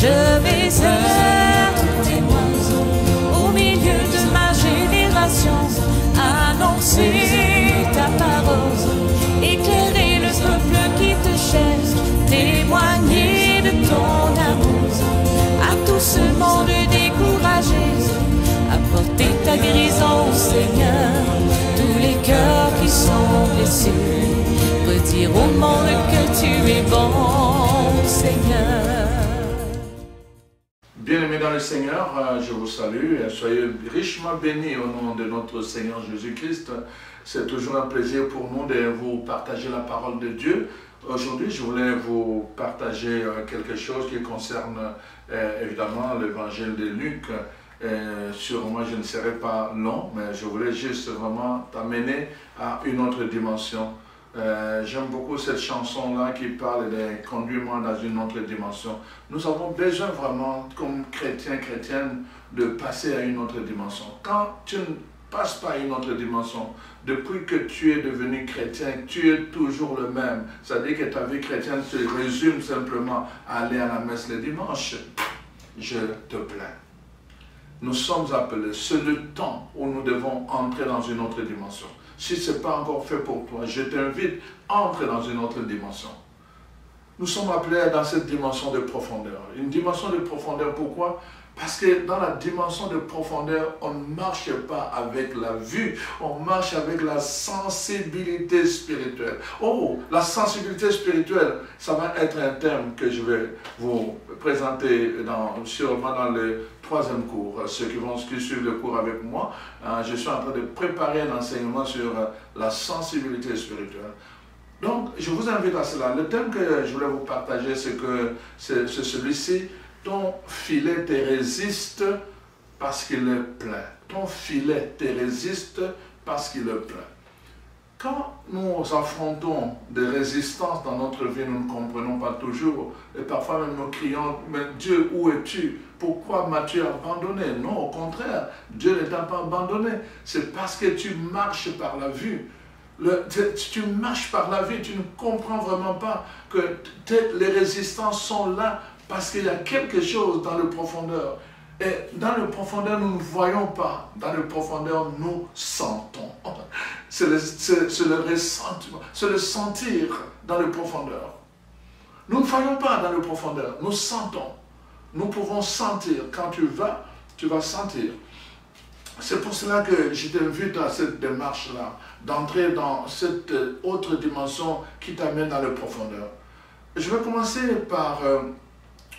Je vais être témoin au milieu de ma génération, annoncer ta parole, éclairer le peuple qui te cherche, témoigner de ton amour à tout ce monde découragé, apporter ta guérison, Seigneur, tous les cœurs qui sont blessés, redire au monde que tu es bon, Seigneur. Bien-aimés dans le Seigneur, je vous salue et soyez richement bénis au nom de notre Seigneur Jésus-Christ. C'est toujours un plaisir pour nous de vous partager la parole de Dieu. Aujourd'hui, je voulais vous partager quelque chose qui concerne évidemment l'évangile de Luc. Sûrement, je ne serai pas long, mais je voulais juste vraiment t'amener à une autre dimension. J'aime beaucoup cette chanson-là qui parle de « Conduis-moi dans une autre dimension ». Nous avons besoin vraiment, comme chrétiens, chrétiennes, de passer à une autre dimension. Quand tu ne passes pas à une autre dimension, depuis que tu es devenu chrétien, tu es toujours le même. C'est-à-dire que ta vie chrétienne se résume simplement à aller à la messe le dimanche. Je te plains. Nous sommes appelés, c'est le temps où nous devons entrer dans une autre dimension. Si ce n'est pas encore fait pour toi, je t'invite à entrer dans une autre dimension. Nous sommes appelés dans cette dimension de profondeur. Une dimension de profondeur, pourquoi? Parce que dans la dimension de profondeur, on ne marche pas avec la vue, on marche avec la sensibilité spirituelle. Oh, la sensibilité spirituelle, ça va être un thème que je vais vous présenter sûrement dans le troisième cours. Ceux qui suivent le cours avec moi, je suis en train de préparer un enseignement sur la sensibilité spirituelle. Donc, je vous invite à cela. Le thème que je voulais vous partager, c'est celui-ci. Ton filet te résiste parce qu'il est plein. Ton filet te résiste parce qu'il est plein. Quand nous affrontons des résistances dans notre vie, nous ne comprenons pas toujours. Et parfois même nous crions, mais Dieu, où es-tu? Pourquoi m'as-tu abandonné? Non, au contraire, Dieu ne t'a pas abandonné. C'est parce que tu marches par la vue. Tu marches par la vie, tu ne comprends vraiment pas que les résistances sont là parce qu'il y a quelque chose dans le profondeur. Et dans le profondeur, nous ne voyons pas. Dans le profondeur, nous sentons. C'est le ressentiment, c'est le sentir dans le profondeur. Nous ne voyons pas dans le profondeur, nous sentons. Nous pouvons sentir. Quand tu vas sentir. C'est pour cela que je t'invite à cette démarche-là, d'entrer dans cette autre dimension qui t'amène dans le profondeur. Je vais commencer par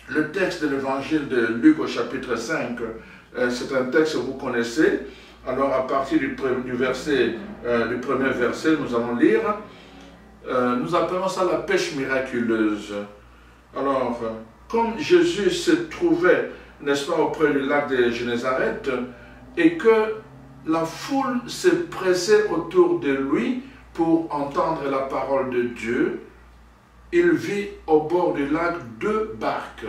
le texte de l'évangile de Luc au chapitre 5. C'est un texte que vous connaissez. Alors à partir du premier verset, nous allons lire. Nous appelons ça la pêche miraculeuse. Alors, comme Jésus se trouvait, n'est-ce pas, auprès du lac de Génézareth, et que la foule se pressait autour de lui pour entendre la parole de Dieu, il vit au bord du lac 2 barques,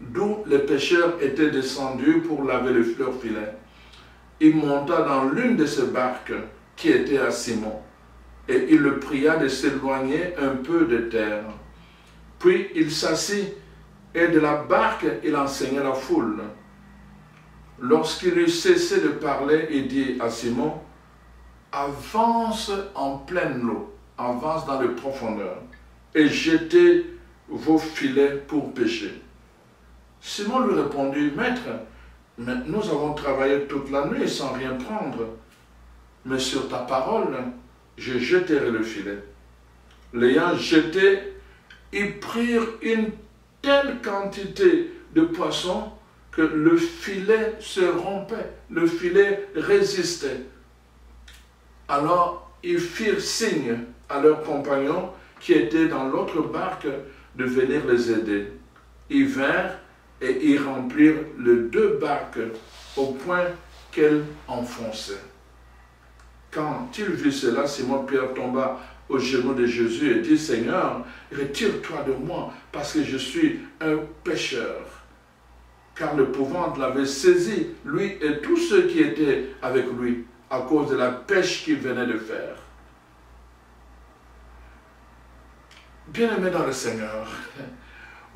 d'où les pêcheurs étaient descendus pour laver leurs filets. Il monta dans l'une de ces barques qui était à Simon, et il le pria de s'éloigner un peu de terre. Puis il s'assit, et de la barque il enseignait la foule. Lorsqu'il eut cessé de parler, il dit à Simon, « Avance en pleine eau, avance dans les profondeurs, et jetez vos filets pour pêcher. » Simon lui répondit, « Maître, mais nous avons travaillé toute la nuit sans rien prendre, mais sur ta parole, je jeterai le filet. » L'ayant jeté, ils prirent une telle quantité de poissons que le filet se rompait, le filet résistait. Alors ils firent signe à leurs compagnons qui étaient dans l'autre barque de venir les aider. Ils vinrent et ils remplirent les 2 barques au point qu'elles enfonçaient. Quand il vit cela, Simon-Pierre tomba aux genoux de Jésus et dit, « Seigneur, retire-toi de moi, parce que je suis un pécheur. » Car l'épouvante l'avait saisi, lui et tous ceux qui étaient avec lui, à cause de la pêche qu'il venait de faire. Bien-aimés dans le Seigneur,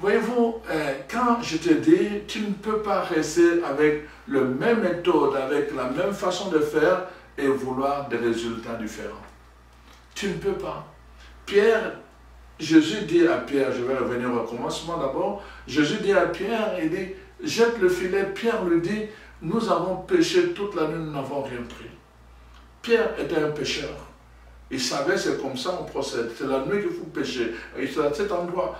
Voyez-vous, quand je te dis, tu ne peux pas rester avec la même méthode, avec la même façon de faire et vouloir des résultats différents. Tu ne peux pas. Pierre, Jésus dit à Pierre, je vais revenir au commencement d'abord, Jésus dit à Pierre, il dit, jette le filet. Pierre lui dit, nous avons péché toute la nuit, nous n'avons rien pris. Pierre était un pécheur. Il savait c'est comme ça on procède. C'est la nuit qu'il faut pécher. Et c'est à cet endroit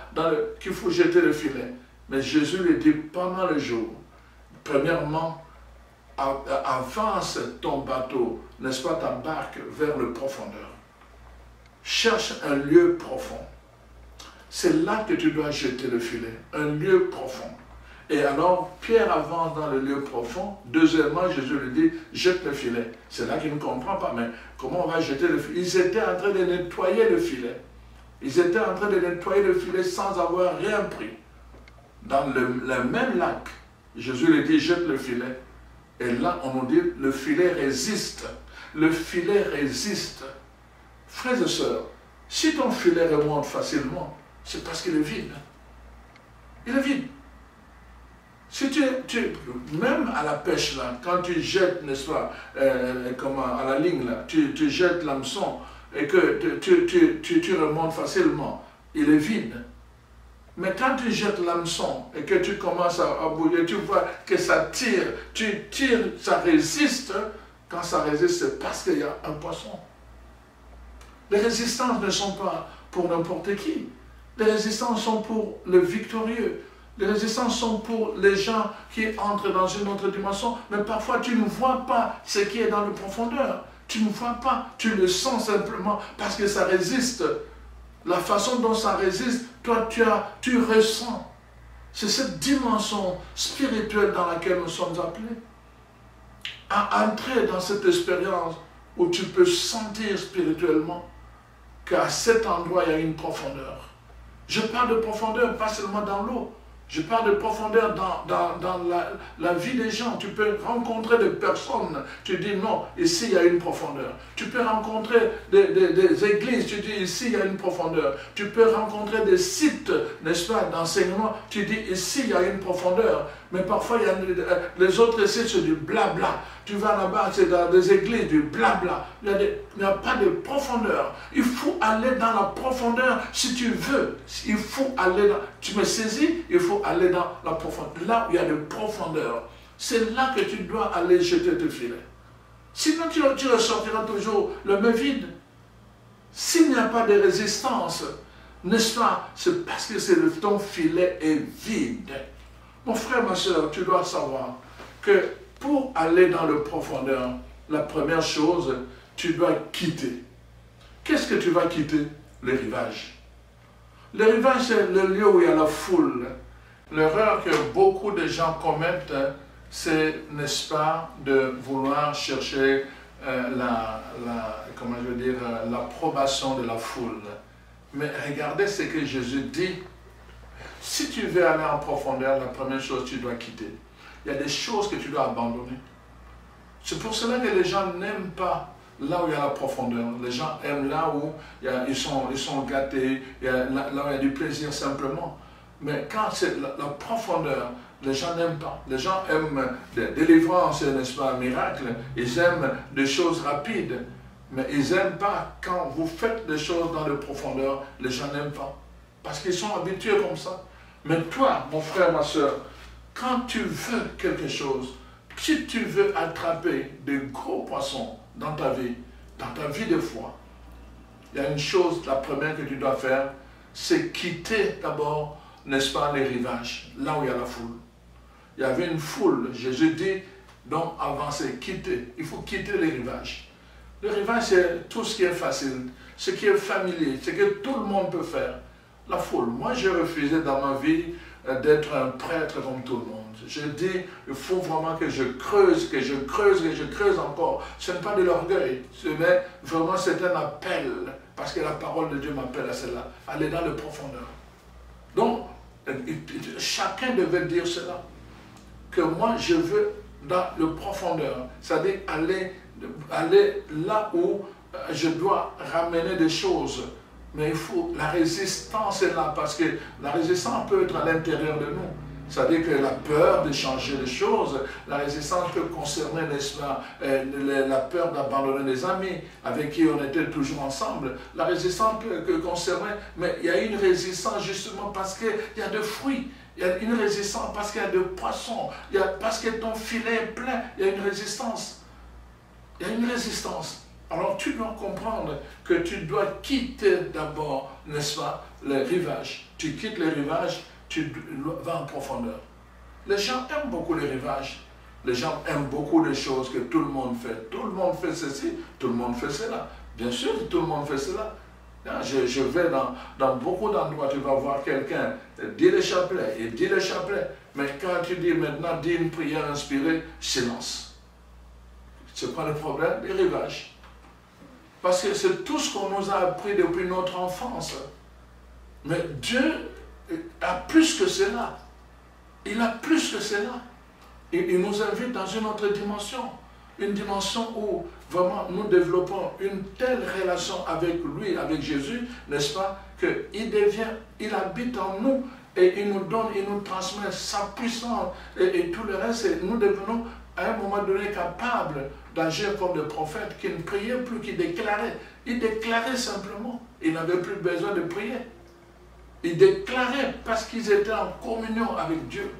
qu'il faut jeter le filet. Mais Jésus lui dit pendant le jour, premièrement, avance ton bateau, n'est-ce pas, ta barque vers le profondeur. Cherche un lieu profond. C'est là que tu dois jeter le filet, un lieu profond. Et alors, Pierre avance dans le lieu profond. Deuxièmement, Jésus lui dit, jette le filet. C'est là qu'il ne comprend pas, mais comment on va jeter le filet? Ils étaient en train de nettoyer le filet. Ils étaient en train de nettoyer le filet sans avoir rien pris. Dans le même lac, Jésus lui dit, jette le filet. Et là, on nous dit, le filet résiste. Le filet résiste. Frères et sœurs, si ton filet remonte facilement, c'est parce qu'il est vide. Il est vide. Si même à la pêche, là, quand tu jettes, n'est-ce pas, à la ligne, là, tu jettes l'hameçon et que tu remontes facilement, il est vide. Mais quand tu jettes l'hameçon et que tu commences à bouger, tu vois que ça tire, tu tires, ça résiste. Quand ça résiste, c'est parce qu'il y a un poisson. Les résistances ne sont pas pour n'importe qui. Les résistances sont pour le victorieux. Les résistances sont pour les gens qui entrent dans une autre dimension, mais parfois tu ne vois pas ce qui est dans le profondeur. Tu ne vois pas, tu le sens simplement parce que ça résiste. La façon dont ça résiste, toi tu ressens. C'est cette dimension spirituelle dans laquelle nous sommes appelés. À entrer dans cette expérience où tu peux sentir spirituellement qu'à cet endroit il y a une profondeur. Je parle de profondeur, pas seulement dans l'eau. Je parle de profondeur dans la vie des gens. Tu peux rencontrer des personnes, tu dis non, ici il y a une profondeur. Tu peux rencontrer des églises, tu dis ici il y a une profondeur. Tu peux rencontrer des sites, n'est-ce pas, d'enseignement, tu dis ici il y a une profondeur. Mais parfois il y a les autres sites, c'est du blabla. Tu vas là-bas, c'est dans des églises, du blabla. Il n'y a pas de profondeur. Il faut aller dans la profondeur si tu veux. Il faut aller dans... Tu me saisis? Il faut aller dans la profondeur. Là où il y a de profondeur. C'est là que tu dois aller jeter tes filets. Sinon, tu ressortiras toujours le main vide. S'il n'y a pas de résistance, n'est-ce pas? C'est parce que ton filet est vide. Mon frère, ma soeur, tu dois savoir que pour aller dans le profondeur, la première chose, tu dois quitter. Qu'est-ce que tu vas quitter? Le rivage. Le rivage, c'est le lieu où il y a la foule. L'erreur que beaucoup de gens commettent, c'est, n'est-ce pas, de vouloir chercher l'approbation de la foule. Mais regardez ce que Jésus dit. Si tu veux aller en profondeur, la première chose, tu dois quitter. Il y a des choses que tu dois abandonner. C'est pour cela que les gens n'aiment pas là où il y a la profondeur. Les gens aiment là où ils sont gâtés, là où il y a du plaisir simplement. Mais quand c'est la profondeur, les gens n'aiment pas. Les gens aiment des délivrances, n'est-ce pas, un miracle. Ils aiment des choses rapides. Mais ils n'aiment pas quand vous faites des choses dans la profondeur, les gens n'aiment pas. Parce qu'ils sont habitués comme ça. Mais toi, mon frère, ma soeur, quand tu veux quelque chose, si tu veux attraper de gros poissons dans ta vie de foi, il y a une chose, la première que tu dois faire, c'est quitter d'abord, n'est-ce pas, les rivages, là où il y a la foule. Il y avait une foule, Jésus dit, donc avancez, quittez. Il faut quitter les rivages. Le rivage, c'est tout ce qui est facile, ce qui est familier, ce que tout le monde peut faire. La foule. Moi, j'ai refusé dans ma vie d'être un prêtre comme tout le monde. Je dis, il faut vraiment que je creuse, que je creuse encore. Ce n'est pas de l'orgueil, mais vraiment c'est un appel, parce que la parole de Dieu m'appelle à cela, aller dans le profondeur. Donc, chacun devait dire cela, que moi je veux dans le profondeur, c'est-à-dire aller là où je dois ramener des choses Mais il faut, la résistance est là, parce que la résistance peut être à l'intérieur de nous. C'est-à-dire que la peur de changer les choses, la résistance peut concerner, n'est-ce pas, la peur d'abandonner des amis avec qui on était toujours ensemble. La résistance peut concerner, mais il y a une résistance justement parce qu'il y a de fruits. Il y a une résistance parce qu'il y a de poissons. Parce que ton filet est plein, il y a une résistance. Il y a une résistance. Alors tu dois comprendre que tu dois quitter d'abord, n'est-ce pas, les rivages. Tu quittes les rivages, tu vas en profondeur. Les gens aiment beaucoup les rivages. Les gens aiment beaucoup les choses que tout le monde fait. Tout le monde fait ceci, tout le monde fait cela. Bien sûr, tout le monde fait cela. Je vais dans beaucoup d'endroits, tu vas voir quelqu'un dire le chapelet, il dit le chapelet. Mais quand tu dis maintenant, dis une prière inspirée, silence. C'est quoi le problème? Les rivages. Parce que c'est tout ce qu'on nous a appris depuis notre enfance. Mais Dieu a plus que cela. Il a plus que cela. Il nous invite dans une autre dimension. Une dimension où vraiment nous développons une telle relation avec lui, avec Jésus, n'est-ce pas, qu'il habite en nous et il nous donne, il nous transmet sa puissance et tout le reste. Et nous devenons à un moment donné capables d'agir comme des prophètes qui ne priaient plus, qui déclaraient. Ils déclaraient simplement. Ils n'avaient plus besoin de prier. Ils déclaraient parce qu'ils étaient en communion avec Dieu.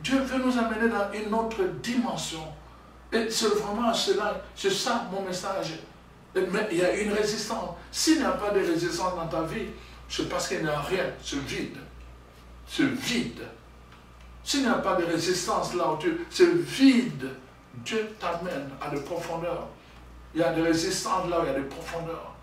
Dieu veut nous amener dans une autre dimension. Et c'est vraiment cela, c'est ça mon message. Mais il y a une résistance. S'il n'y a pas de résistance dans ta vie, c'est parce qu'il n'y a rien, c'est vide. C'est vide. S'il n'y a pas de résistance là où c'est vide. Dieu t'amène à des profondeurs. Il y a des résistances là où il y a des profondeurs.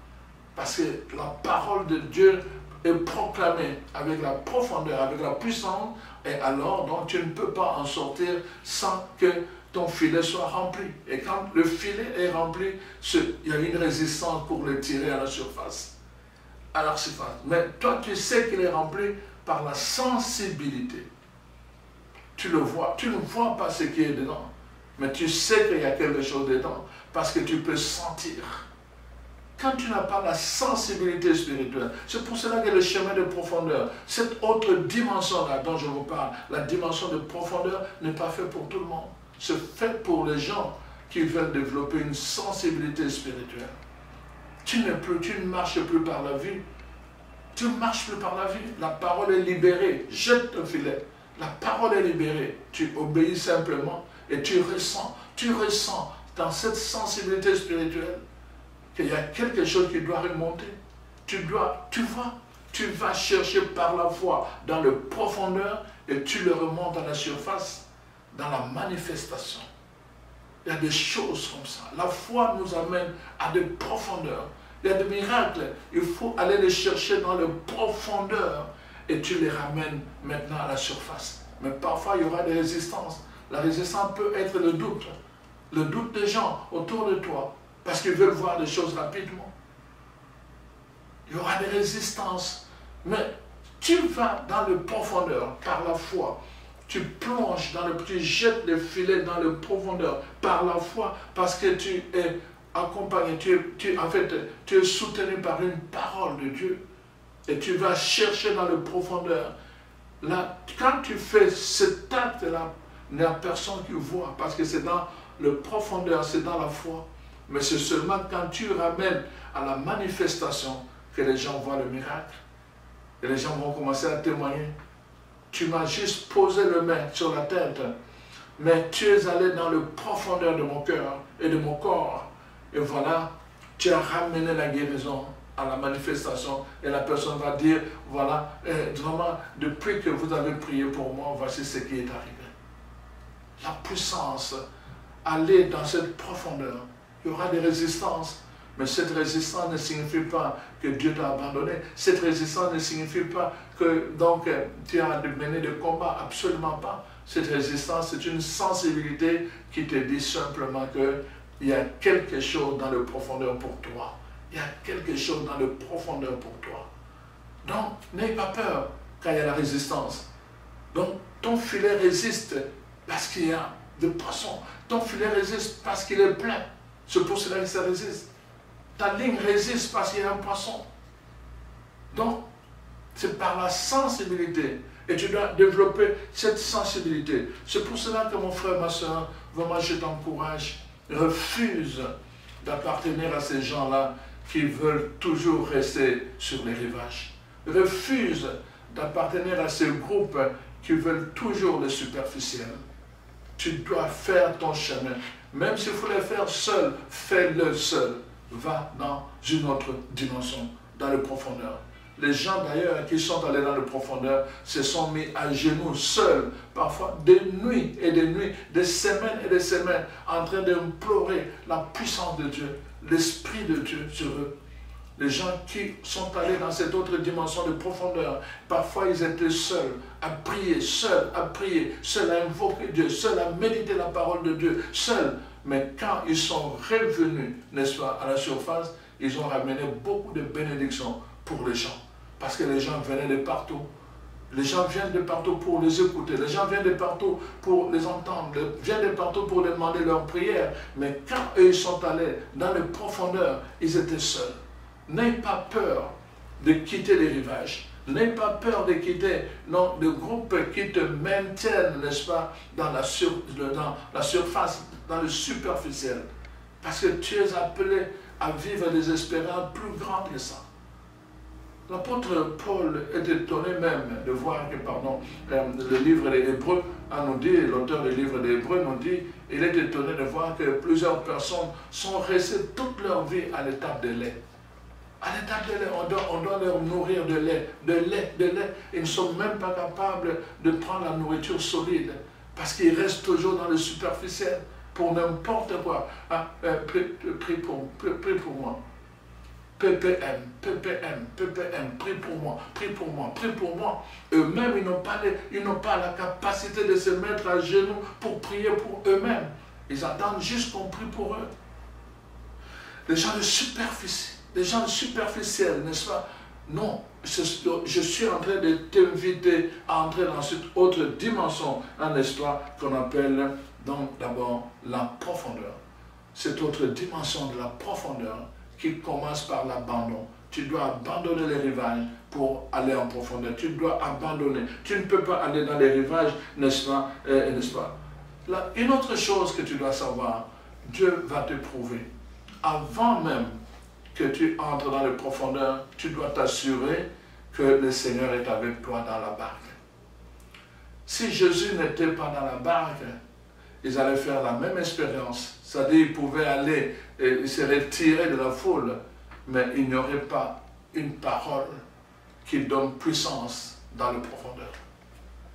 Parce que la parole de Dieu est proclamée avec la profondeur, avec la puissance, et alors donc, tu ne peux pas en sortir sans que ton filet soit rempli. Et quand le filet est rempli, il y a une résistance pour le tirer à la surface. À la surface. Mais toi, tu sais qu'il est rempli par la sensibilité. Tu le vois. Tu ne vois pas ce qui est dedans. Mais tu sais qu'il y a quelque chose dedans. Parce que tu peux sentir. Quand tu n'as pas la sensibilité spirituelle, c'est pour cela que le chemin de profondeur, cette autre dimension-là dont je vous parle, la dimension de profondeur n'est pas faite pour tout le monde. C'est fait pour les gens qui veulent développer une sensibilité spirituelle. Tu ne marches plus par la vie. Tu ne marches plus par la vie. La parole est libérée. Jette ton filet. La parole est libérée. Tu obéis simplement et tu ressens dans cette sensibilité spirituelle qu'il y a quelque chose qui doit remonter. Tu vas chercher par la foi dans le profondeur et tu le remontes à la surface. Dans la manifestation. Il y a des choses comme ça. La foi nous amène à des profondeurs. Il y a des miracles. Il faut aller les chercher dans les profondeurs et tu les ramènes maintenant à la surface. Mais parfois, il y aura des résistances. La résistance peut être le doute. Le doute des gens autour de toi parce qu'ils veulent voir des choses rapidement. Il y aura des résistances. Mais tu vas dans les profondeurs par la foi. Tu plonges tu jettes le filet dans le profondeur par la foi parce que tu es accompagné, tu es soutenu par une parole de Dieu et tu vas chercher dans le profondeur. Là, quand tu fais cet acte-là, il n'y a personne qui voit parce que c'est dans le profondeur, c'est dans la foi. Mais c'est seulement quand tu ramènes à la manifestation que les gens voient le miracle et les gens vont commencer à témoigner. Tu m'as juste posé le main sur la tête, mais tu es allé dans le profondeur de mon cœur et de mon corps. Et voilà, tu as ramené la guérison à la manifestation et la personne va dire, voilà, vraiment, depuis que vous avez prié pour moi, voici ce qui est arrivé. La puissance, aller dans cette profondeur, il y aura des résistances. Mais cette résistance ne signifie pas que Dieu t'a abandonné. Cette résistance ne signifie pas que donc, tu as mené de combat. Absolument pas. Cette résistance, c'est une sensibilité qui te dit simplement qu'il y a quelque chose dans le profondeur pour toi. Il y a quelque chose dans le profondeur pour toi. Donc, n'aie pas peur quand il y a la résistance. Donc, ton filet résiste parce qu'il y a des poissons. Ton filet résiste parce qu'il est plein. C'est pour cela que ça résiste. Ta ligne résiste parce qu'il y a un poisson. Donc, c'est par la sensibilité. Et tu dois développer cette sensibilité. C'est pour cela que mon frère, ma soeur, vraiment je t'encourage, refuse d'appartenir à ces gens-là qui veulent toujours rester sur les rivages. Refuse d'appartenir à ces groupes qui veulent toujours le superficiel. Tu dois faire ton chemin. Même s'il faut le faire seul, fais-le seul. Va dans une autre dimension, dans le profondeur. Les gens d'ailleurs qui sont allés dans le profondeur se sont mis à genoux seuls, parfois des nuits et des nuits, des semaines et des semaines, en train d'implorer la puissance de Dieu, l'Esprit de Dieu sur eux. Les gens qui sont allés dans cette autre dimension de profondeur, parfois ils étaient seuls à prier, seuls à invoquer Dieu, seuls à méditer la parole de Dieu, seuls. Mais quand ils sont revenus, n'est-ce pas, à la surface, ils ont ramené beaucoup de bénédictions pour les gens. Parce que les gens venaient de partout. Les gens viennent de partout pour les écouter. Les gens viennent de partout pour les entendre. Ils viennent de partout pour demander leur prière. Mais quand eux ils sont allés dans les profondeurs, ils étaient seuls. N'aie pas peur de quitter les rivages. N'aie pas peur de quitter des groupes qui te maintiennent, n'est-ce pas, dans la surface, dans le superficiel. Parce que tu es appelé à vivre des espérances plus grandes que ça. L'apôtre Paul est étonné même de voir que, le livre des Hébreux nous dit, l'auteur du livre des Hébreux nous dit, il est étonné de voir que plusieurs personnes sont restées toute leur vie à l'étape de lait. À l'étape de lait, on doit leur nourrir de lait. Ils ne sont même pas capables de prendre la nourriture solide parce qu'ils restent toujours dans le superficiel pour n'importe quoi. Ah, prie pour moi. PPM, prie pour moi. Eux-mêmes, ils n'ont pas la capacité de se mettre à genoux pour prier pour eux-mêmes. Ils attendent juste qu'on prie pour eux. Les gens de superficie, les gens superficiels, n'est-ce pas? Non, je suis en train de t'inviter à entrer dans cette autre dimension, n'est-ce pas, qu'on appelle donc d'abord la profondeur. Cette autre dimension de la profondeur qui commence par l'abandon. Tu dois abandonner les rivages pour aller en profondeur. Tu dois abandonner. Tu ne peux pas aller dans les rivages, n'est-ce pas? Là, une autre chose que tu dois savoir, Dieu va te prouver. Avant même que tu entres dans les profondeurs, tu dois t'assurer que le Seigneur est avec toi dans la barque. Si Jésus n'était pas dans la barque, ils allaient faire la même expérience. C'est-à-dire qu'ils pouvaient aller et se retirer de la foule, mais il n'y aurait pas une parole qui donne puissance dans le profondeur.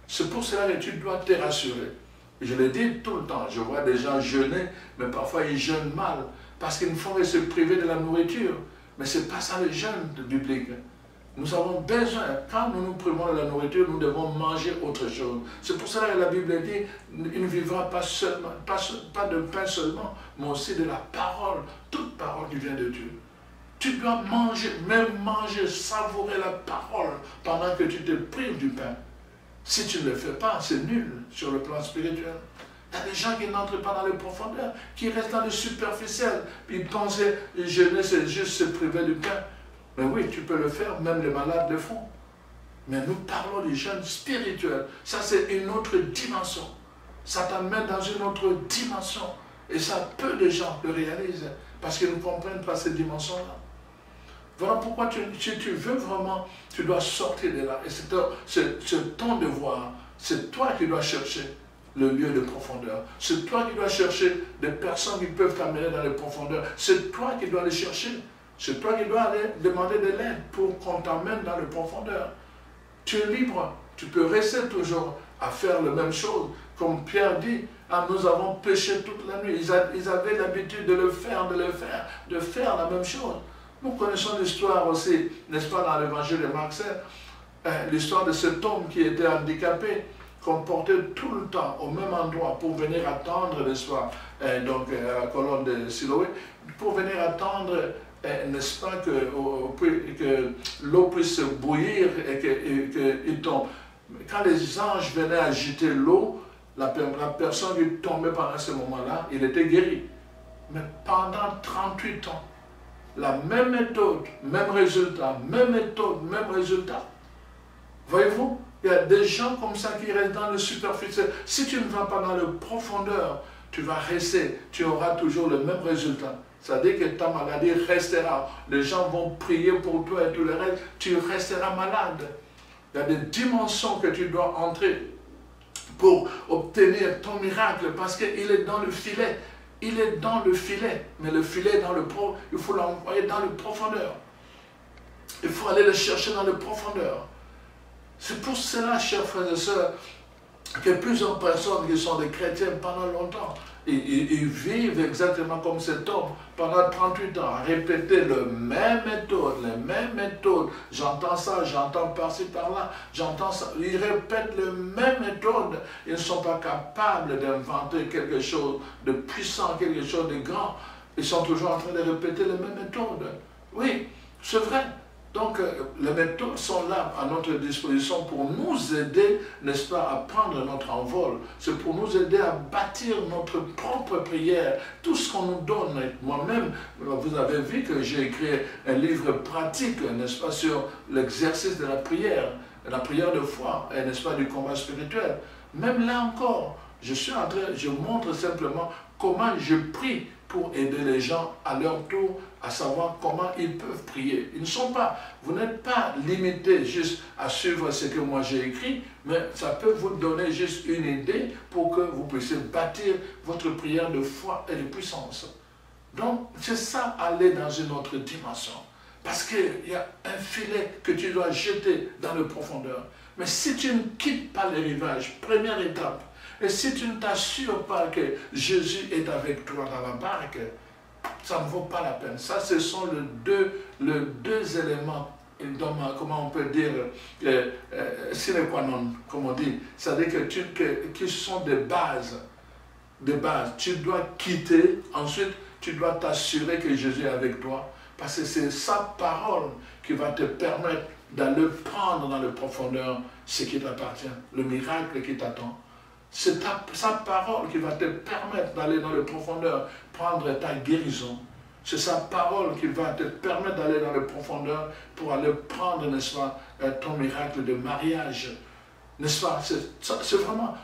C'est pour cela que tu dois te rassurer. Je le dis tout le temps, je vois des gens jeûner, mais parfois ils jeûnent mal, parce qu'ils ne font que se priver de la nourriture. Mais ce n'est pas ça le jeûne biblique. Nous avons besoin, quand nous nous privons de la nourriture, nous devons manger autre chose. C'est pour cela que la Bible dit, il ne vivra pas de pain seulement, mais aussi de la parole, toute parole qui vient de Dieu. Tu dois manger, même manger, savourer la parole pendant que tu te prives du pain. Si tu ne le fais pas, c'est nul sur le plan spirituel. Il y a des gens qui n'entrent pas dans les profondeurs, qui restent dans le superficiel. Ils pensent que jeûner, c'est juste se priver du pain. Mais oui, tu peux le faire, même les malades le font. Mais nous parlons du jeûne spirituel. Ça, c'est une autre dimension. Ça t'amène dans une autre dimension. Et ça, peu de gens le réalisent parce qu'ils ne comprennent pas cette dimension-là. Voilà pourquoi, si tu veux vraiment, tu dois sortir de là. Et c'est ton devoir. C'est toi qui dois chercher le lieu de profondeur. C'est toi qui dois chercher des personnes qui peuvent t'amener dans les profondeurs. C'est toi qui dois les chercher. C'est toi qui dois aller demander de l'aide pour qu'on t'emmène dans les profondeurs. Tu es libre. Tu peux rester toujours à faire la même chose. Comme Pierre dit, nous avons péché toute la nuit. Ils avaient l'habitude de le faire, de faire la même chose. Nous connaissons l'histoire aussi, n'est-ce pas, dans l'évangile de Marc 7, l'histoire de cet homme qui était handicapé, qu'on portait tout le temps au même endroit pour venir attendre, n'est-ce pas, donc à la colonne de Siloé, pour venir attendre, n'est-ce pas, que l'eau puisse bouillir et qu'il tombe. Quand les anges venaient agiter l'eau, la personne qui tombait pendant ce moment-là, il était guéri. Mais pendant 38 ans, la même méthode, même résultat, même méthode, même résultat. Voyez-vous, il y a des gens comme ça qui restent dans le superficiel. Si tu ne vas pas dans le profondeur, tu vas rester, tu auras toujours le même résultat. C'est-à-dire que ta maladie restera. Les gens vont prier pour toi et tout le reste, tu resteras malade. Il y a des dimensions que tu dois entrer pour obtenir ton miracle parce qu'il est dans le filet. Il est dans le filet. Mais le filet est dans le il faut l'envoyer dans le profondeur. Il faut aller le chercher dans le profondeur. C'est pour cela, chers frères et sœurs, que plusieurs personnes qui sont des chrétiens pendant longtemps, ils vivent exactement comme cet homme pendant 38 ans, à répéter les mêmes méthodes. J'entends ça, j'entends par-ci, par-là, j'entends ça. Ils répètent les mêmes méthodes. Ils ne sont pas capables d'inventer quelque chose de puissant, quelque chose de grand. Ils sont toujours en train de répéter les mêmes méthodes. Oui, c'est vrai. Donc, les méthodes sont là à notre disposition pour nous aider, n'est-ce pas, à prendre notre envol. C'est pour nous aider à bâtir notre propre prière. Tout ce qu'on nous donne, moi-même, vous avez vu que j'ai écrit un livre pratique, n'est-ce pas, sur l'exercice de la prière de foi, n'est-ce pas, du combat spirituel. Même là encore, je montre simplement comment je prie pour aider les gens à leur tour à savoir comment ils peuvent prier. Vous n'êtes pas limité juste à suivre ce que moi j'ai écrit, mais ça peut vous donner juste une idée pour que vous puissiez bâtir votre prière de foi et de puissance. Donc, c'est ça, aller dans une autre dimension. Parce qu'il y a un filet que tu dois jeter dans le profondeur. Mais si tu ne quittes pas les rivages, première étape, et si tu ne t'assures pas que Jésus est avec toi dans la barque, ça ne vaut pas la peine. Ça, ce sont les deux éléments, comment on peut dire, sine qua non, comme on dit. C'est-à-dire qui sont des bases. Tu dois quitter, ensuite tu dois t'assurer que Jésus est avec toi. Parce que c'est sa parole qui va te permettre d'aller prendre dans le profondeur ce qui t'appartient, le miracle qui t'attend. C'est sa parole qui va te permettre d'aller dans le profondeur, prendre ta guérison. C'est sa parole qui va te permettre d'aller dans le profondeur pour aller prendre, n'est-ce pas, ton miracle de mariage. N'est-ce pas? C'est vraiment,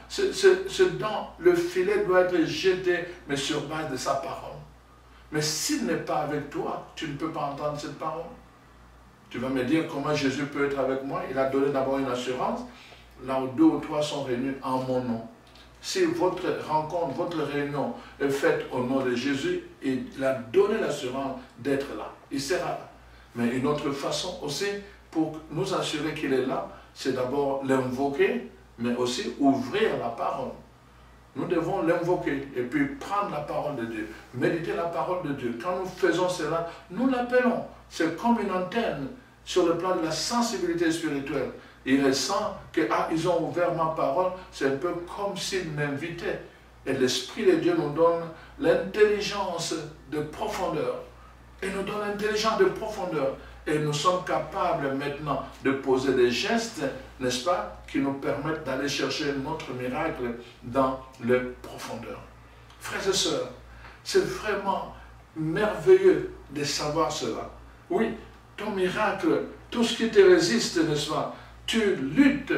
dans le filet doit être jeté, mais sur base de sa parole. Mais s'il n'est pas avec toi, tu ne peux pas entendre cette parole. Tu vas me dire comment Jésus peut être avec moi. Il a donné d'abord une assurance, là où 2 ou 3 sont réunis en mon nom. Si votre rencontre, votre réunion est faite au nom de Jésus, il a donné l'assurance d'être là. Il sera là. Mais une autre façon aussi, pour nous assurer qu'il est là, c'est d'abord l'invoquer, mais aussi ouvrir la parole. Nous devons l'invoquer et puis prendre la parole de Dieu, méditer la parole de Dieu. Quand nous faisons cela, nous l'appelons. C'est comme une antenne sur le plan de la sensibilité spirituelle. Il ressent que ils ont ouvert ma parole, c'est un peu comme s'ils m'invitaient. Et l'Esprit de Dieu nous donne l'intelligence de profondeur. Il nous donne l'intelligence de profondeur. Et nous sommes capables maintenant de poser des gestes, n'est-ce pas, qui nous permettent d'aller chercher notre miracle dans le profondeur. Frères et sœurs, c'est vraiment merveilleux de savoir cela. Oui, ton miracle, tout ce qui te résiste, n'est-ce pas, tu luttes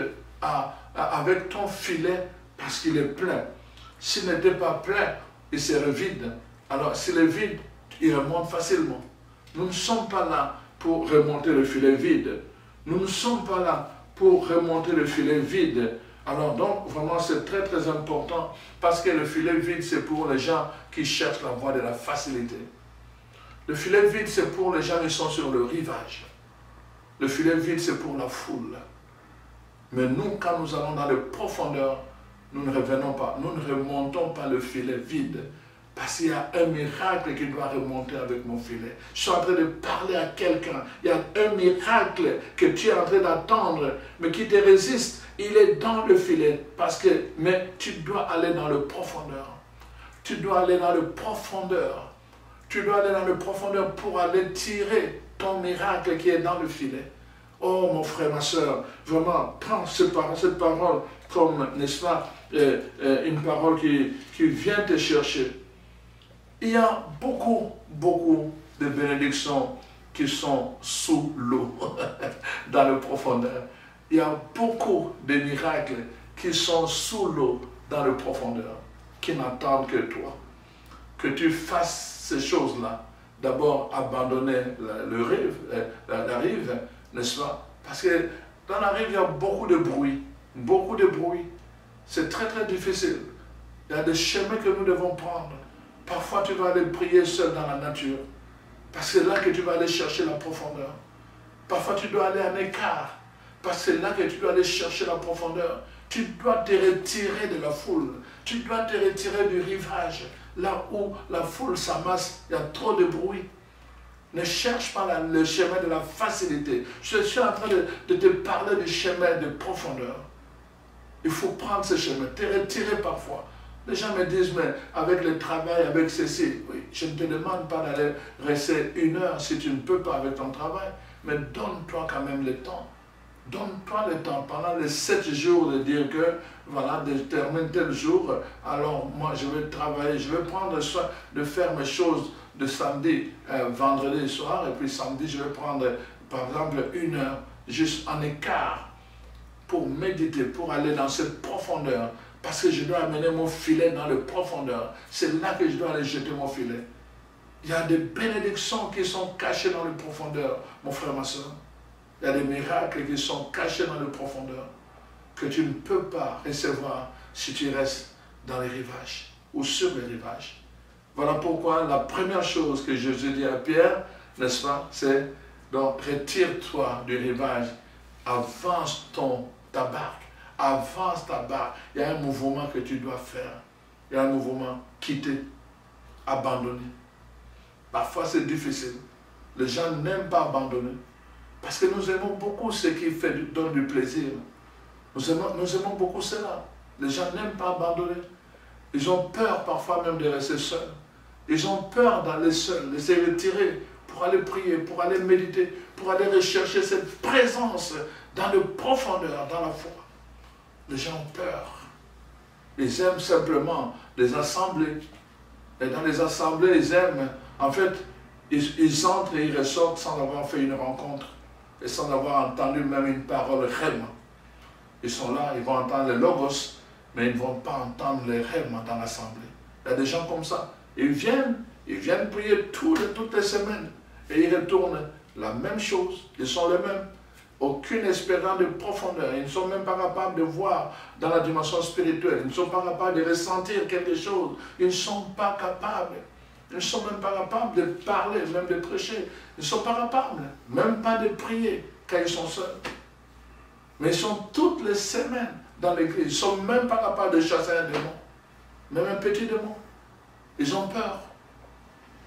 avec ton filet parce qu'il est plein. S'il n'était pas plein, il serait vide. Alors, s'il est vide, il remonte facilement. Nous ne sommes pas là pour remonter le filet vide. Nous ne sommes pas là pour remonter le filet vide. Alors donc, vraiment, c'est très très important parce que le filet vide, c'est pour les gens qui cherchent la voie de la facilité. Le filet vide, c'est pour les gens qui sont sur le rivage. Le filet vide, c'est pour la foule. Mais nous, quand nous allons dans les profondeurs, nous ne revenons pas, nous ne remontons pas le filet vide. Parce qu'il y a un miracle qui doit remonter avec mon filet. Je suis en train de parler à quelqu'un. Il y a un miracle que tu es en train d'attendre, mais qui te résiste. Il est dans le filet. Mais tu dois aller dans le profondeur. Tu dois aller dans le profondeur. Tu dois aller dans le profondeur pour aller tirer ton miracle qui est dans le filet. Oh mon frère, ma soeur, vraiment, prends cette parole comme, n'est-ce pas, une parole qui vient te chercher. Il y a beaucoup des bénédictions qui sont sous l'eau, dans le profondeur. Il y a beaucoup de miracles qui sont sous l'eau, dans le profondeur, qui n'attendent que toi. Que tu fasses ces choses-là. D'abord, abandonner la rive, n'est-ce pas? Parce que dans la rive, il y a beaucoup de bruit. Beaucoup de bruit. C'est très, très difficile. Il y a des chemins que nous devons prendre. Parfois, tu vas aller prier seul dans la nature. Parce que c'est là que tu vas aller chercher la profondeur. Parfois, tu dois aller en écart. Parce que c'est là que tu dois aller chercher la profondeur. Tu dois te retirer de la foule. Tu dois te retirer du rivage. Là où la foule s'amasse, il y a trop de bruit. Ne cherche pas le chemin de la facilité. Je suis en train de te parler du chemin de profondeur. Il faut prendre ce chemin, te retirer parfois. Les gens me disent, mais avec le travail, avec ceci, oui, je ne te demande pas d'aller rester 1 heure si tu ne peux pas avec ton travail, mais donne-toi quand même le temps. Donne-toi le temps pendant les 7 jours de dire que, voilà, je termine tel jour, alors moi je vais travailler, je vais prendre soin de faire mes choses de samedi, vendredi soir, et puis samedi je vais prendre par exemple 1 heure, juste en écart, pour méditer, pour aller dans cette profondeur, parce que je dois amener mon filet dans le profondeur. C'est là que je dois aller jeter mon filet. Il y a des bénédictions qui sont cachées dans le profondeur, mon frère, ma soeur. Il y a des miracles qui sont cachés dans le profondeur, que tu ne peux pas recevoir si tu restes dans les rivages ou sur les rivages. Voilà pourquoi la première chose que Jésus dit à Pierre, n'est-ce pas, c'est donc retire-toi du rivage, avance ta barque, avance ta barque. Il y a un mouvement que tu dois faire. Il y a un mouvement, quitter, abandonner. Parfois c'est difficile. Les gens n'aiment pas abandonner. Parce que nous aimons beaucoup ce qui donne du plaisir. Nous aimons beaucoup cela. Les gens n'aiment pas abandonner. Ils ont peur parfois même de rester seuls. Ils ont peur d'aller seuls, de se retirer pour aller prier, pour aller méditer, pour aller rechercher cette présence dans le profondeur, dans la foi. Les gens ont peur. Ils aiment simplement les assemblées. Et dans les assemblées, ils aiment, en fait, ils entrent et ils ressortent sans avoir fait une rencontre. Et sans avoir entendu même une parole réellement. Ils sont là, ils vont entendre le logos, mais ils ne vont pas entendre les réellement dans l'assemblée. Il y a des gens comme ça. Ils viennent prier toutes les semaines. Et ils retournent la même chose. Ils sont les mêmes. Aucune espérance de profondeur. Ils ne sont même pas capables de voir dans la dimension spirituelle. Ils ne sont pas capables de ressentir quelque chose. Ils ne sont pas capables. Ils ne sont même pas capables de parler, même de prêcher. Ils ne sont pas capables, même pas de prier quand ils sont seuls. Mais ils sont toutes les semaines dans l'église. Ils ne sont même pas capables de chasser un démon. Même un petit démon. Ils ont peur.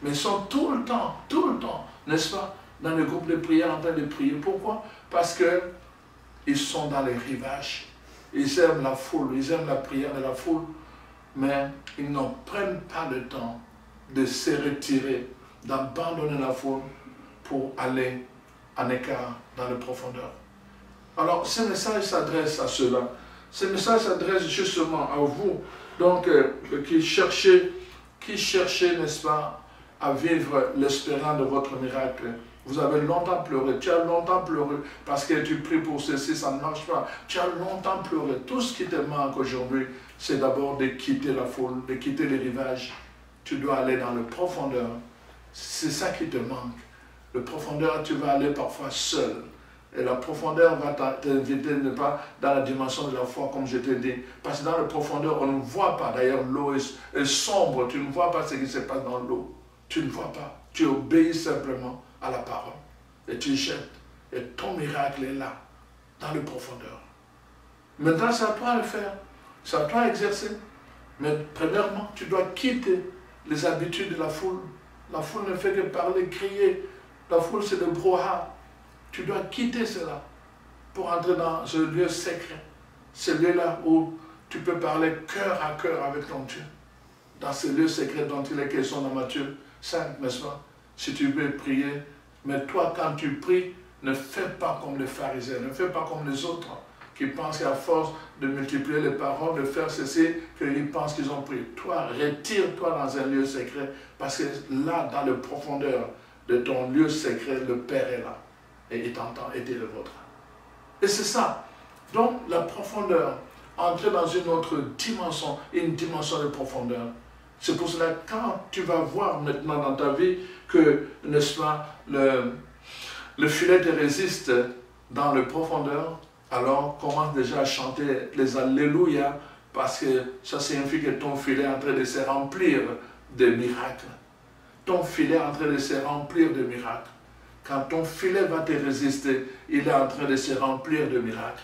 Mais ils sont tout le temps, n'est-ce pas, dans le groupe de prière en train de prier. Pourquoi? Parce qu'ils sont dans les rivages. Ils aiment la foule, ils aiment la prière de la foule. Mais ils n'en prennent pas le temps de se retirer, d'abandonner la foule pour aller en écart dans la profondeur. Alors, ce message s'adresse à cela. Ce message s'adresse justement à vous, donc, qui cherchez, n'est-ce pas, à vivre l'espérance de votre miracle. Vous avez longtemps pleuré, tu as longtemps pleuré, parce que tu pries pour ceci, ça ne marche pas. Tu as longtemps pleuré. Tout ce qui te manque aujourd'hui, c'est d'abord de quitter la foule, de quitter les rivages. Tu dois aller dans le profondeur. C'est ça qui te manque. Le profondeur, tu vas aller parfois seul. Et la profondeur va t'inviter, ne pas dans la dimension de la foi, comme je t'ai dit. Parce que dans la profondeur, on ne voit pas. D'ailleurs, l'eau est sombre. Tu ne vois pas ce qui se passe dans l'eau. Tu ne vois pas. Tu obéis simplement à la parole. Et tu jettes. Et ton miracle est là, dans la profondeur. Maintenant, c'est à toi de le faire. C'est à toi d'exercer. Mais premièrement, tu dois quitter les habitudes de la foule. La foule ne fait que parler, crier. La foule, c'est le brouhaha. Tu dois quitter cela pour entrer dans ce lieu secret. Ce lieu-là où tu peux parler cœur à cœur avec ton Dieu. Dans ce lieu secret dont il est question dans Matthieu 5, n'est-ce pas? Si tu veux prier, mais toi, quand tu pries, ne fais pas comme les pharisiens, ne fais pas comme les autres qui pensent qu'à force de multiplier les paroles, de faire ceci, qu'ils pensent qu'ils ont prié. Toi, retire-toi dans un lieu secret, parce que là, dans la profondeur de ton lieu secret, le Père est là. Et il t'entend et il est le vôtre. Et c'est ça. Donc, la profondeur, entrer dans une autre dimension, une dimension de profondeur. C'est pour cela que quand tu vas voir maintenant dans ta vie que, n'est-ce pas, le filet te résiste dans le profondeur, alors commence déjà à chanter les Alléluia, parce que ça signifie que ton filet est en train de se remplir de miracles. Ton filet est en train de se remplir de miracles. Quand ton filet va te résister, il est en train de se remplir de miracles.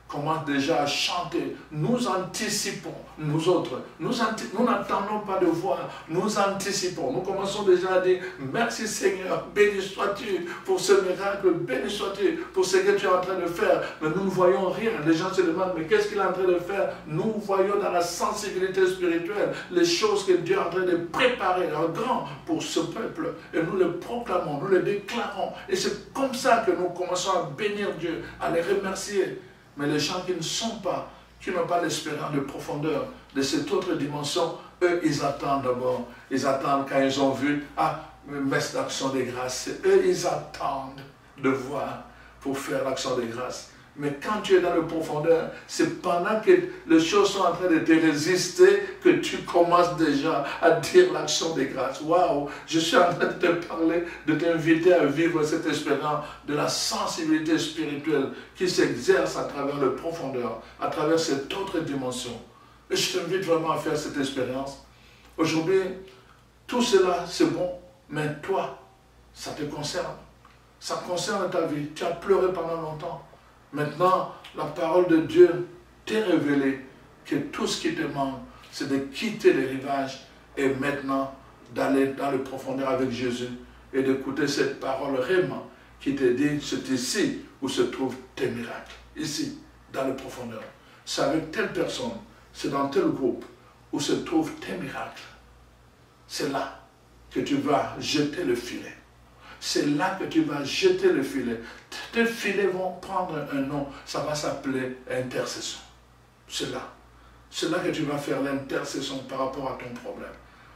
Commence déjà à chanter. Nous anticipons, nous autres. Nous n'attendons pas de voir, nous anticipons. Nous commençons déjà à dire, merci Seigneur, béni sois-tu pour ce miracle, béni sois-tu pour ce que tu es en train de faire. Mais nous ne voyons rien. Les gens se demandent, mais qu'est-ce qu'il est en train de faire? Nous voyons dans la sensibilité spirituelle les choses que Dieu est en train de préparer en grand pour ce peuple. Et nous le proclamons, nous le déclarons. Et c'est comme ça que nous commençons à bénir Dieu, à les remercier. Mais les gens qui ne sont pas, qui n'ont pas l'espérance de profondeur de cette autre dimension, eux, ils attendent d'abord. Ils attendent quand ils ont vu, messe d'action des grâces. Eux, ils attendent de voir pour faire l'action des grâces. Mais quand tu es dans le profondeur, c'est pendant que les choses sont en train de te résister que tu commences déjà à dire l'action des grâces. Waouh, je suis en train de te parler, de t'inviter à vivre cette expérience de la sensibilité spirituelle qui s'exerce à travers le profondeur, à travers cette autre dimension. Et je t'invite vraiment à faire cette expérience. Aujourd'hui, tout cela, c'est bon, mais toi, ça te concerne. Ça concerne ta vie. Tu as pleuré pendant longtemps. Maintenant, la parole de Dieu t'est révélée que tout ce qui te manque, c'est de quitter les rivages et maintenant d'aller dans le profondeur avec Jésus et d'écouter cette parole réellement qui te dit, c'est ici où se trouvent tes miracles. Ici, dans le profondeur. C'est avec telle personne, c'est dans tel groupe où se trouvent tes miracles. C'est là que tu vas jeter le filet. C'est là que tu vas jeter le filet. Tes filets vont prendre un nom, ça va s'appeler intercession. C'est là. C'est là que tu vas faire l'intercession par rapport à ton problème.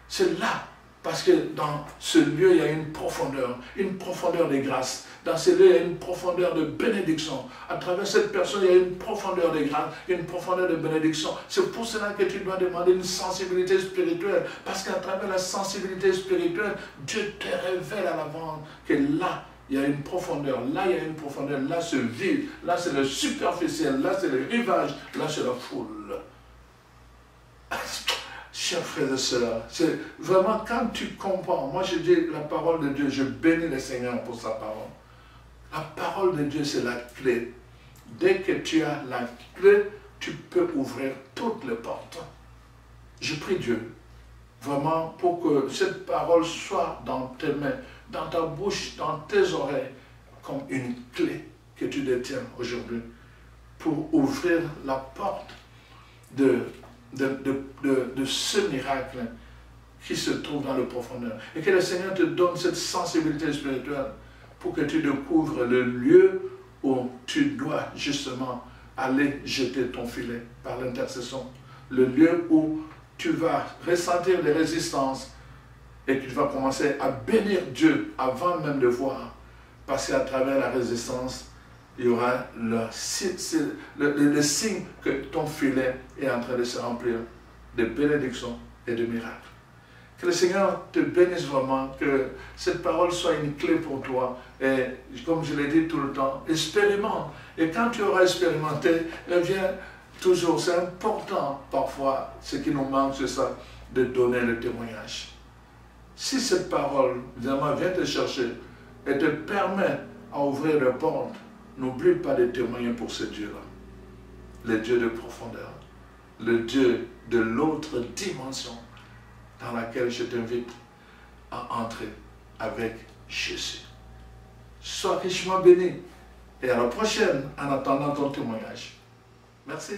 C'est là, parce que dans ce lieu, il y a une profondeur de grâce. Dans ce lieu, il y a une profondeur de bénédiction. À travers cette personne, il y a une profondeur de grâce, une profondeur de bénédiction. C'est pour cela que tu dois demander une sensibilité spirituelle. Parce qu'à travers la sensibilité spirituelle, Dieu te révèle à l'avance que là, il y a une profondeur. Là, il y a une profondeur. Là, c'est vide. Là, c'est le superficiel. Là, c'est le rivage. Là, c'est la foule. Chers frères et sœurs, c'est vraiment quand tu comprends. Moi, je dis la parole de Dieu. Je bénis le Seigneur pour sa parole. La parole de Dieu, c'est la clé. Dès que tu as la clé, tu peux ouvrir toutes les portes. Je prie Dieu, vraiment, pour que cette parole soit dans tes mains, dans ta bouche, dans tes oreilles, comme une clé que tu détiens aujourd'hui, pour ouvrir la porte de ce miracle qui se trouve dans le profondeur. Et que le Seigneur te donne cette sensibilité spirituelle pour que tu découvres le lieu où tu dois justement aller jeter ton filet par l'intercession. Le lieu où tu vas ressentir les résistances et que tu vas commencer à bénir Dieu avant même de voir. Parce qu'à travers la résistance, il y aura le signe que ton filet est en train de se remplir de bénédictions et de miracles. Que le Seigneur te bénisse vraiment, que cette parole soit une clé pour toi. Et comme je l'ai dit tout le temps, expérimente. Et quand tu auras expérimenté, reviens toujours. C'est important parfois, ce qui nous manque, c'est ça, de donner le témoignage. Si cette parole vraiment vient te chercher et te permet à ouvrir les portes, n'oublie pas de témoigner pour ce Dieu-là. Le Dieu de profondeur. Le Dieu de l'autre dimension dans laquelle je t'invite à entrer avec Jésus. Sois richement béni et à la prochaine en attendant ton témoignage. Merci.